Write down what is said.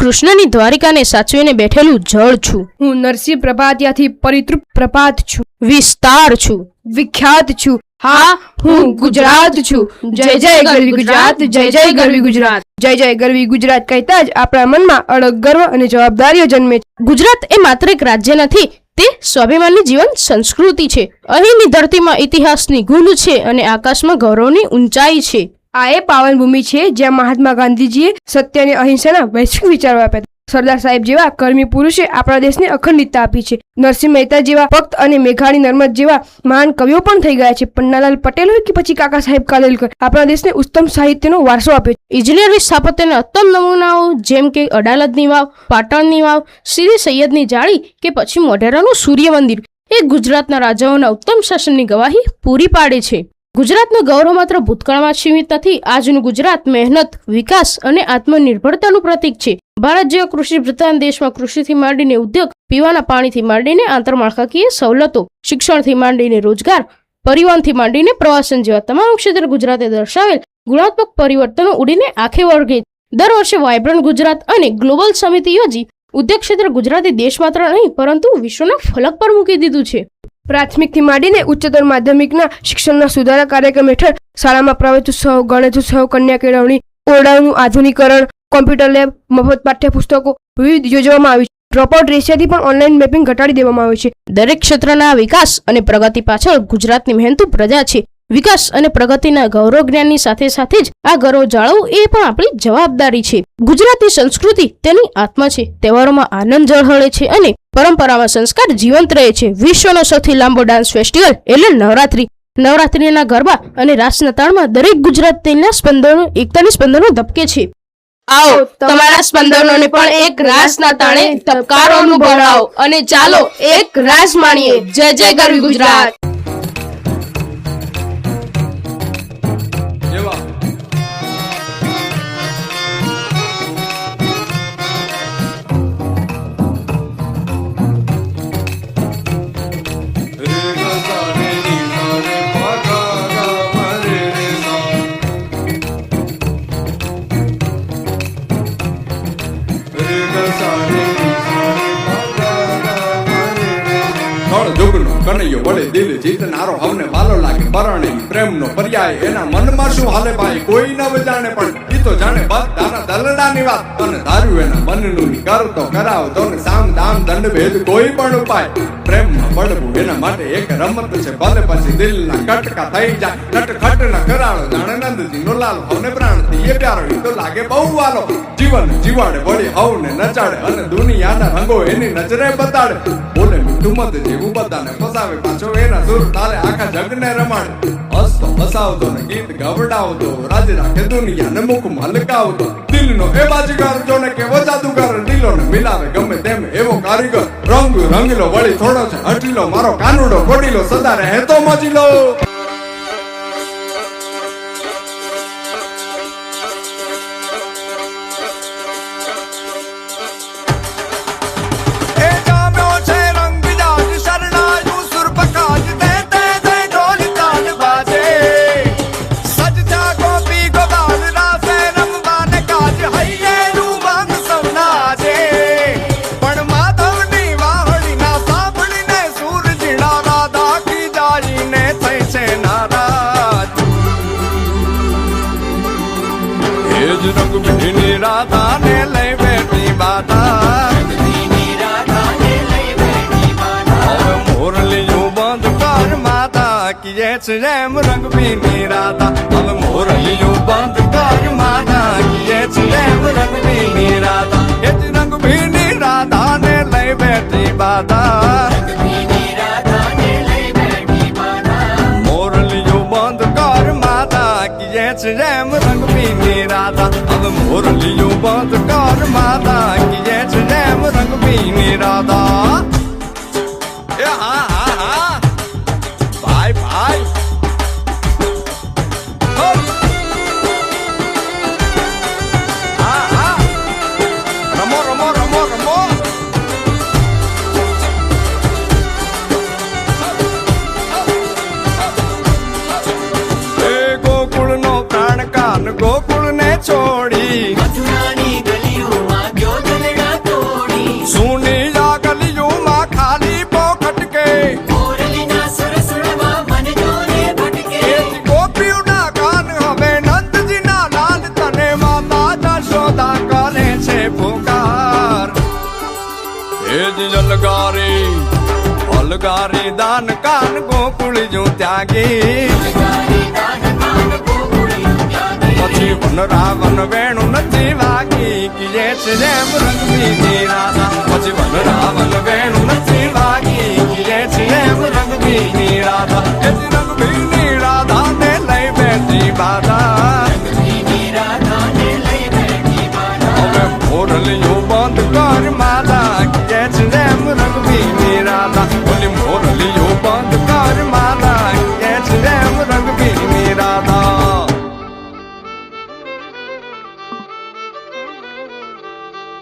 કૃષ્ણની દ્વારિકાને સાચવીને બેઠેલું જળ છું। હું નરસિંહ પ્રભાતિયાથી પરિતૃપ્ત પ્રપાત છું। વિસ્તાર છું। વિખ્યાત છું। હા, હું ગુજરાત છું। જય જય ગરવી ગુજરાત, જય જય ગરવી ગુજરાત, જય જય ગરવી ગુજરાત કહેતા જ આપણા મનમાં અડગ ગર્વ અને જવાબદારીઓ જન્મે છે। ગુજરાત એ માત્ર એક રાજ્ય નથી, તે સ્વાભિમાનની જીવન સંસ્કૃતિ છે। અહીંની ધરતીમાં ઇતિહાસની ગુંદ છે અને આકાશમાં ગૌરવની ઊંચાઈ છે। આ એ પાવન ભૂમિ છે જ્યાં મહાત્મા ગાંધીજીએ સત્ય અને અહિંસાના વૈશ્વિક વિચારો આપ્યા હતા। સરદાર સાહેબ જેવા કર્મી પુરુષે આપણા દેશને અખંડિતતા આપી છે। નરસિંહ મહેતા જેવા ભક્ત અને મેઘાણી નર્મદ જેવા મહાન કવિઓ પણ થઈ ગયા છે। પન્નાલાલ પટેલ હોય કે પછી કાકા સાહેબ કાલેલકર, આપણા દેશને ઉત્તમ સાહિત્યનો વારસો આપ્યો છે। ઇજનેરી સ્થાપત્યના ઉત્તમ નમૂનાઓ જેમ કે અડાલજની વાવ, પાટણની વાવ, શ્રી સૈયદની જાળી કે પછી મોઢેરાનું સૂર્ય મંદિર એ ગુજરાતના રાજાઓના ઉત્તમ શાસનની ગવાહી પૂરી પાડે છે। ગુજરાતનું ગૌરવ માત્ર ભૂતકાળમાં સીમિત નથી, આજનું ગુજરાત મહેનત, વિકાસ અને આત્મનિર્ભરતાનું પ્રતીક છે। ભારત જેવા કૃષિ પ્રધાન દેશમાં કૃષિથી માંડીને ઉદ્યોગ, પીવાના પાણીથી માંડીને આંતરમાળખાકીય સવલતો, શિક્ષણથી માંડીને રોજગાર, પરિવહનથી માંડીને પ્રવાસન જેવા તમામ ક્ષેત્રે ગુજરાતે દર્શાવેલ ગુણાત્મક પરિવર્તનો ઉડીને આંખે વળગે। દર વર્ષે વાયબ્રન્ટ ગુજરાત અને ગ્લોબલ સમિતિ યોજી ઉદ્યોગ ક્ષેત્ર ગુજરાતી દેશ માત્ર નહીં પરંતુ વિશ્વના ફલક પર મૂકી દીધું છે। પ્રાથમિકથી માંડીને ઉચ્ચતર માધ્યમિકના શિક્ષણના સુધારા કાર્યક્રમ હેઠળ શાળામાં પ્રવેશોત્સવ, ગણેશોત્સવ, કન્યા કેળવણી, ઓરડાઓનું આધુનિકરણ, કોમ્પ્યુટર લેબ, મફત પાઠ્યપુસ્તકો વિવિધ યોજવામાં આવી છે। ડ્રોપઆઉટ રેશિયાથી પણ ઓનલાઈન મેપિંગ ઘટાડી દેવામાં આવ્યું છે। દરેક ક્ષેત્રના વિકાસ અને પ્રગતિ પાછળ ગુજરાતની મહેનતુ પ્રજા છે। વિકાસ અને પ્રગતિના ગૌરવ જ્ઞાનની સાથે સાથે જ આ ગૌરવ જાળવવું એ પણ આપણી જવાબદારી છે। ગુજરાતની સંસ્કૃતિ તેની આત્મા છે। તહેવારોમાં આનંદ ઝળહળે છે અને પરંપરામાં સંસ્કાર જીવંત રહે છે। વિશ્વનો સૌથી લાંબો ડાન્સ ફેસ્ટિવલ એટલે નવરાત્રી। નવરાત્રીના ગરબા અને રાસના તાળમાં દરેક ગુજરાતીના સ્પંદનો એકતાની સ્પંદનો ધબકે છે। આવો તમારા સ્પંદનોને પણ એક રાસના તાણે ધબકારો અનુભવાવો અને ચાલો એક રાસ માણીએ। જય જય ગરવી ગુજરાત। કનૈયો વડે દિલ જીતનારો હવને વાલો લાગે પરણે પ્રેમનો પર્યાય એના મનમાં શું હાલે ભાઈ કોઈ ન જાણે પણ ઈ તો જાણે બધાના દલડાની વાત અને ધાર્યું એના મનનું કરતો કરાવતો ને સામ દામ દંડ ભેદ કોઈ પણ ઉપાય પ્રેમમાં પડવું એના માટે એક રમત છે ભલે પછી દિલના કટકા થઈ જાય નટખટ ન કરાળો જાણે નંદજી નો લાલ હવને પ્રાણથી એ પ્યારો ઈ તો લાગે બહુ વાલો જીવન જીવાડે વળી હવને નચાડે અને દુનિયાના રંગો એની નજરે બતાડે બોલે મીઠું મત જેવું બધાને ફસાવે પાછો એના સુર તારે આખા જગને રમાડે હસતો હસાવતો ને ગીત ગવડાવતો રાજ રાખે દુનિયાને મુખમાં હલકાવતો દિલનો એ બાજીગર જોને કેવો જાદુગર દિલોને મિલાવે ગમે તેમ એવો કારીગર રંગ રંગીલો વળી થોડો છે હટીલો મારો કાનુડો કોડીલો સદા રહે તો મજીલો। રાધા ને લઈ બેઠી બાધા મોરલીયું બંધ કર માતા કીએ છે એમ રંગબીની રાધા હવે મોરલીયું બંધ કર માતા કીએ છે એમ રંગબીની રાધા એ જ રંગબીની રાધા ને લઈ બેઠી બાધા મોરલીયું બંધ કર માતા કીએ છે એમ રંગબીની રાધા હવે મોરલીયું બંધ કર માતા કીએ છે એમ રંગબીની રાધા। એ હા હા હા ભાઈ ભાઈ હા હા રમો રમો રમો રમો એ ગોકુળ નો પ્રાણ કાન ગોકુળ ને છોડી મથુરાની ગલીઓમાં ગયો ગારી દાન કાન ગોકુળ જો ત્યાગી પછી વન રાવણ વેણું નથી વાગી કીએ છે જેમ રંગબીની રાધા પછી વન રાવણ વેણું નથી વાગી કીએ છે જેમ રંગબીની રાધા